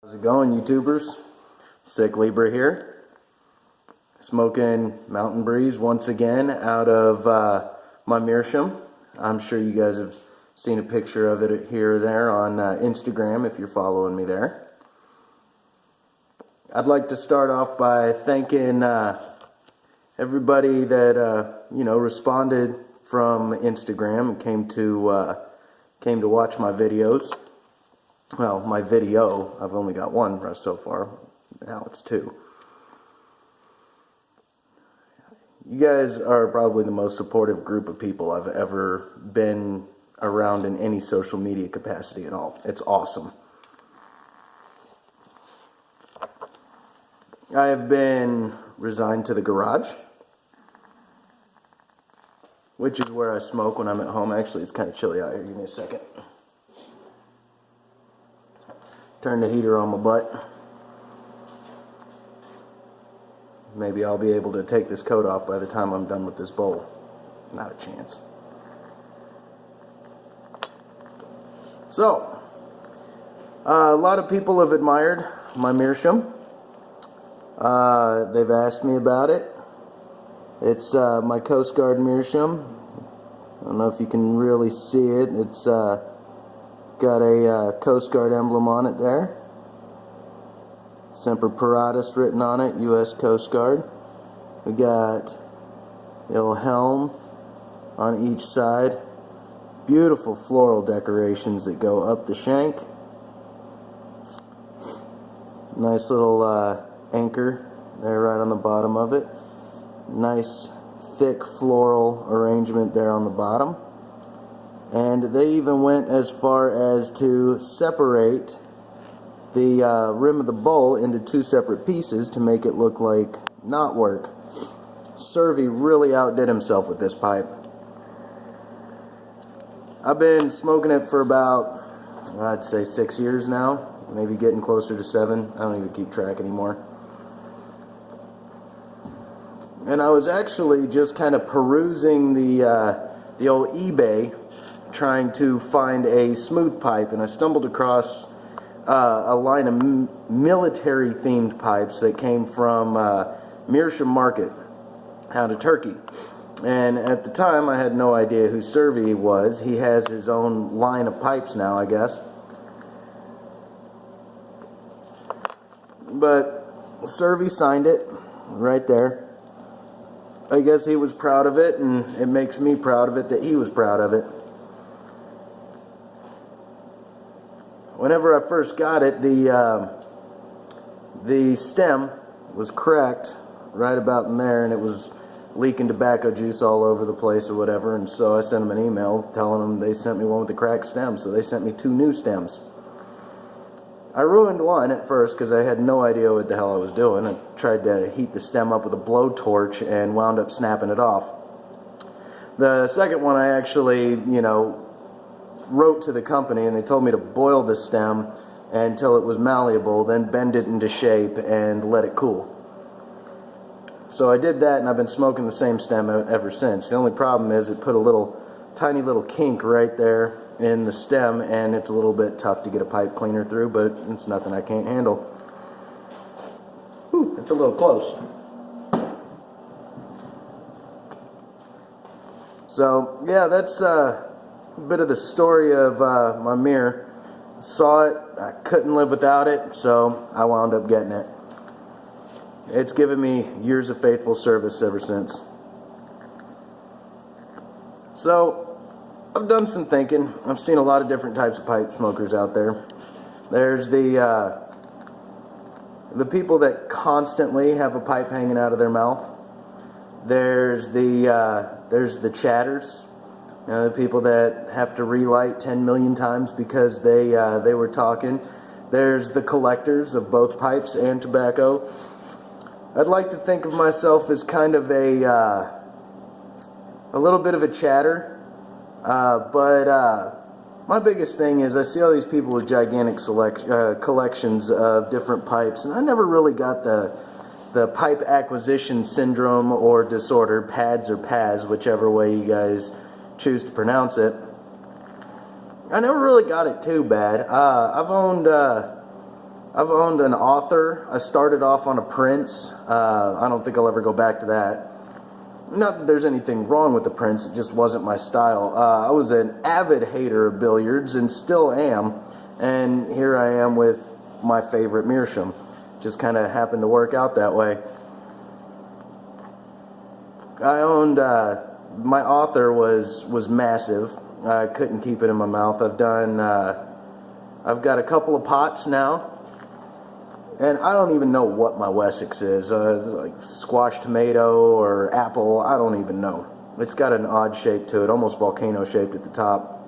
How's it going, YouTubers? Sick Libra here, smoking Mountain Breeze once again out of my meerschaum. I'm sure you guys have seen a picture of it here or there on Instagram if you're following me there. I'd like to start off by thanking everybody that responded from Instagram and came to watch my videos. Well, my video, I've only got one so far. Now it's two. You guys are probably the most supportive group of people I've ever been around in any social media capacity at all. It's awesome. I have been resigned to the garage, which is where I smoke when I'm at home. Actually, it's kind of chilly out here. Give me a second. Turn the heater on my butt. Maybe I'll be able to take this coat off by the time I'm done with this bowl. Not a chance. So, a lot of people have admired my meerschaum. They've asked me about it. It's my Coast Guard meerschaum. I don't know if you can really see it. It's got a Coast Guard emblem on it there. Semper Paratus written on it, U.S. Coast Guard. We got the little helm on each side. Beautiful floral decorations that go up the shank. Nice little anchor there right on the bottom of it. Nice thick floral arrangement there on the bottom. And they even went as far as to separate the rim of the bowl into two separate pieces to make it look like knotwork. Servi really outdid himself with this pipe. I've been smoking it for about, I'd say 6 years now, maybe getting closer to 7. I don't even keep track anymore. And I was actually just kind of perusing the old eBay, trying to find a smooth pipe, and I stumbled across a line of military themed pipes that came from Meerschaum Market out of Turkey. And at the time I had no idea who Servi was. He has his own line of pipes now, I guess. But Servi signed it right there. I guess he was proud of it, and it makes me proud of it that he was proud of it. Whenever I first got it, the stem was cracked right about in there, and it was leaking tobacco juice all over the place or whatever, and so I sent them an email telling them they sent me one with the cracked stem, so they sent me 2 new stems. I ruined one at first because I had no idea what the hell I was doing. I tried to heat the stem up with a blowtorch and wound up snapping it off. The second one I actually, wrote to the company, and they told me to boil the stem until it was malleable, then bend it into shape and let it cool. So I did that, and I've been smoking the same stem ever since. The only problem is it put a tiny little kink right there in the stem, and it's a little bit tough to get a pipe cleaner through, but it's nothing I can't handle. Whew, it's a little close. So yeah, that's a bit of the story of my mirror. Saw it, I couldn't live without it, so I wound up getting it. It's given me years of faithful service ever since. So I've done some thinking. I've seen a lot of different types of pipe smokers out there. There's the people that constantly have a pipe hanging out of their mouth. There's the chatters. The people that have to relight 10 million times because they were talking. There's the collectors of both pipes and tobacco. I'd like to think of myself as kind of a little bit of a chatter, but my biggest thing is I see all these people with gigantic collections of different pipes, and I never really got the pipe acquisition syndrome or disorder, PADS or PAS, whichever way you guys choose to pronounce it. I never really got it too bad. I've owned I've owned an author. I started off on a Prince. I don't think I'll ever go back to that. Not that there's anything wrong with the Prince, it just wasn't my style. I was an avid hater of billiards and still am, and here I am with my favorite meerschaum. Just kind of happened to work out that way. I owned, my author was massive. I couldn't keep it in my mouth. I've got a couple of pots now. And I don't even know what my Wessex is, like squash tomato or apple, I don't even know. It's got an odd shape to it, almost volcano shaped at the top.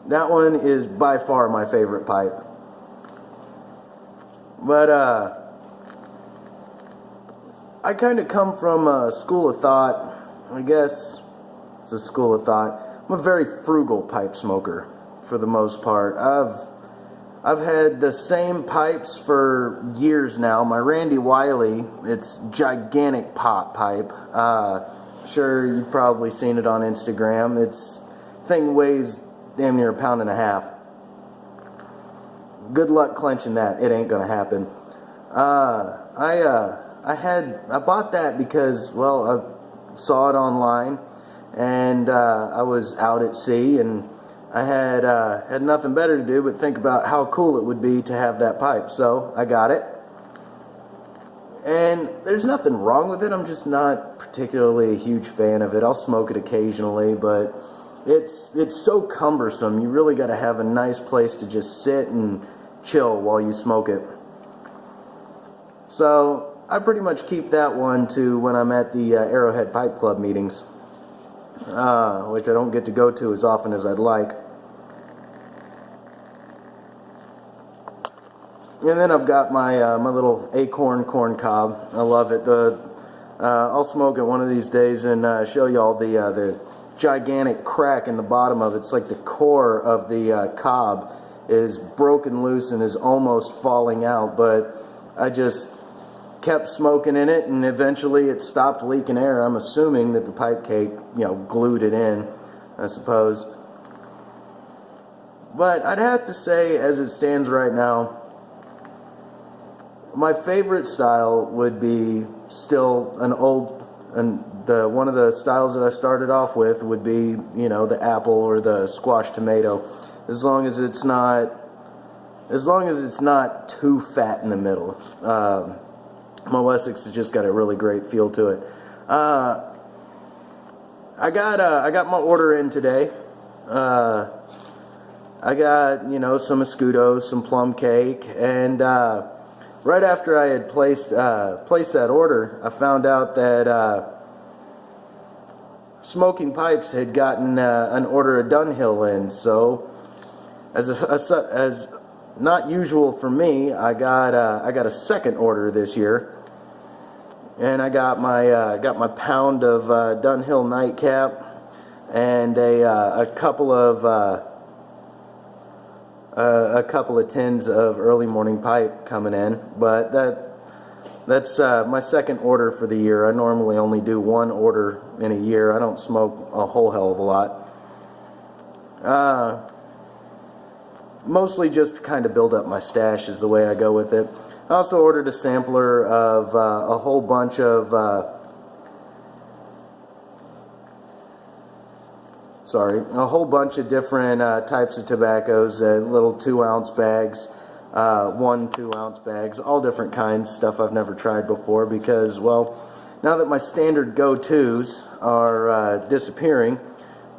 That one is by far my favorite pipe. But I kind of come from a school of thought, I guess it's a school of thought. I'm a very frugal pipe smoker for the most part. I've had the same pipes for years now. My Randy Wiley, it's gigantic pot pipe. Sure, you've probably seen it on Instagram. Thing weighs damn near 1.5 pounds. Good luck clenching that. It ain't gonna happen. I bought that because, well, I saw it online, and I was out at sea, and I had nothing better to do but think about how cool it would be to have that pipe. So I got it, and there's nothing wrong with it. I'm just not particularly a huge fan of it. I'll smoke it occasionally, but it's so cumbersome. You really got to have a nice place to just sit and chill while you smoke it. So I pretty much keep that one to when I'm at the Arrowhead Pipe Club meetings, which I don't get to go to as often as I'd like. And then I've got my my little acorn corn cob. I love it. I'll smoke it one of these days and show you all the gigantic crack in the bottom of it. It's like the core of the cob is broken loose and is almost falling out, but I just kept smoking in it, and eventually it stopped leaking air. I'm assuming that the pipe cake, glued it in, I suppose. But I'd have to say, as it stands right now, my favorite style would be still one of the styles that I started off with would be, the apple or the squash tomato, as long as it's not too fat in the middle. My Wessex has just got a really great feel to it. I got my order in today. I got some escudos, some plum cake, and right after I had placed that order, I found out that Smoking Pipes had gotten an order of Dunhill in. So as not usual for me, I got a second order this year, and I got my pound of Dunhill nightcap and a couple of tins of early morning pipe coming in. But that's my second order for the year. I normally only do one order in a year. I don't smoke a whole hell of a lot. Mostly just to kind of build up my stash is the way I go with it. I also ordered a sampler of a whole bunch of different types of tobaccos, little 2-ounce bags, 2-ounce bags, all different kinds, stuff I've never tried before because, well, now that my standard go-tos are disappearing,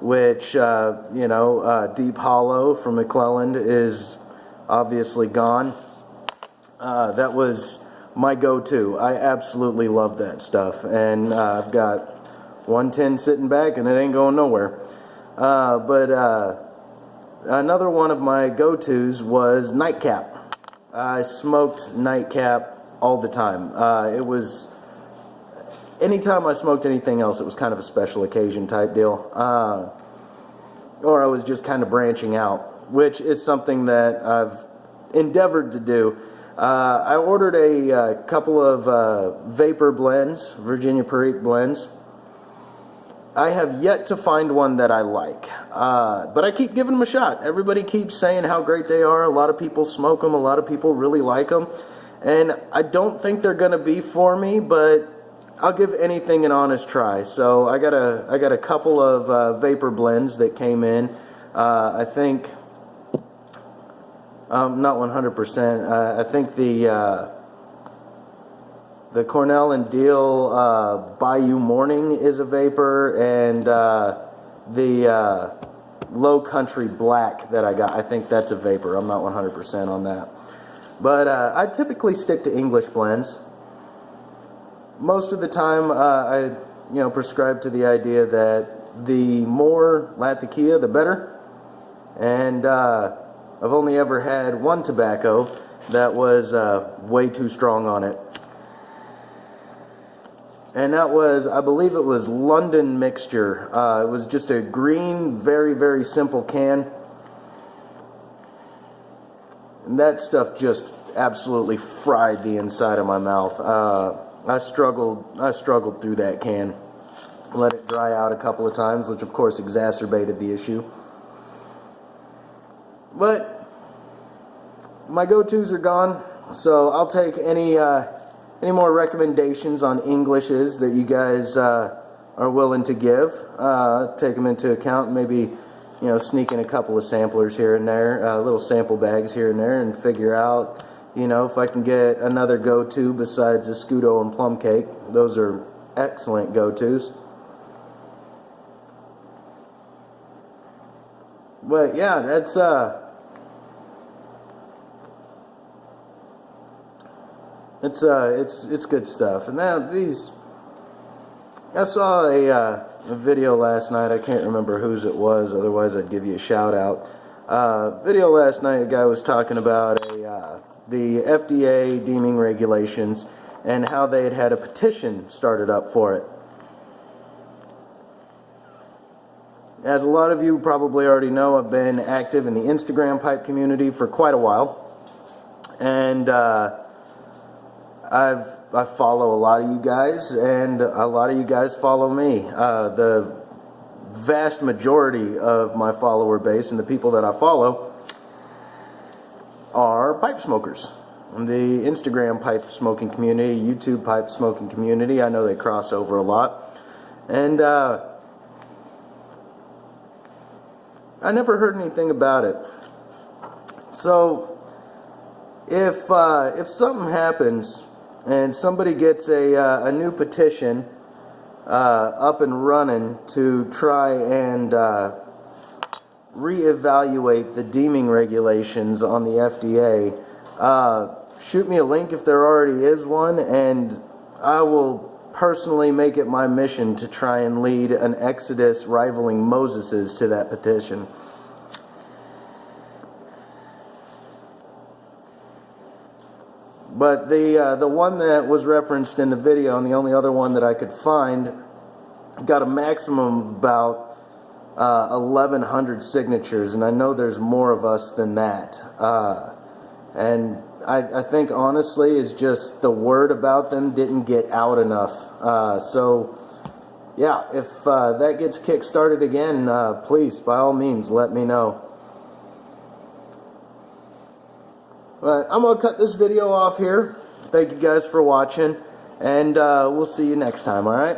which, Deep Hollow from McClelland is obviously gone. That was my go-to. I absolutely love that stuff, and I've got 110 sitting back, and it ain't going nowhere. But another one of my go-tos was nightcap. I smoked nightcap all the time. Anytime I smoked anything else, it was kind of a special occasion type deal. Or I was just kind of branching out, which is something that I've endeavored to do. I ordered a couple of vapor blends, Virginia Perique blends. I have yet to find one that I like, but I keep giving them a shot. Everybody keeps saying how great they are. A lot of people smoke them. A lot of people really like them. And I don't think they're going to be for me, but I'll give anything an honest try. So I got a couple of vapor blends that came in. I think, not 100%. I think the Cornell and Deal Bayou Morning is a vapor, and the Low Country Black that I got, I think that's a vapor. I'm not 100% on that. But I typically stick to English blends. Most of the time, I prescribe to the idea that the more Latakia, the better. And I've only ever had one tobacco that was way too strong on it. And that was, I believe it was London Mixture. It was just a green, very, very simple can. And that stuff just absolutely fried the inside of my mouth. I struggled through that can. Let it dry out a couple of times, which of course exacerbated the issue. But my go-tos are gone, so I'll take any more recommendations on Englishes that you guys are willing to give. Take them into account, maybe sneak in a couple of samplers here and there, little sample bags here and there, and figure out, if I can get another go-to besides a Scudo and plum cake. Those are excellent go-tos. But yeah, that's it's good stuff. And now I saw a video last night. I can't remember whose it was, otherwise I'd give you a shout out. Video last night, a guy was talking about the FDA deeming regulations and how they had a petition started up for it. As a lot of you probably already know, I've been active in the Instagram pipe community for quite a while, and I follow a lot of you guys, and a lot of you guys follow me. The vast majority of my follower base and the people that I follow are pipe smokers. The Instagram pipe smoking community, YouTube pipe smoking community, I know they cross over a lot. And I never heard anything about it. So if something happens and somebody gets a new petition up and running to try and reevaluate the deeming regulations on the FDA, shoot me a link if there already is one, and I will personally make it my mission to try and lead an exodus rivaling Moses's to that petition. But the one that was referenced in the video, and the only other one that I could find, got a maximum of about 1,100 signatures, and I know there's more of us than that. And I think honestly is just the word about them didn't get out enough. So yeah, if that gets kick-started again, please, by all means, let me know. But I'm going to cut this video off here. Thank you guys for watching, and we'll see you next time, alright?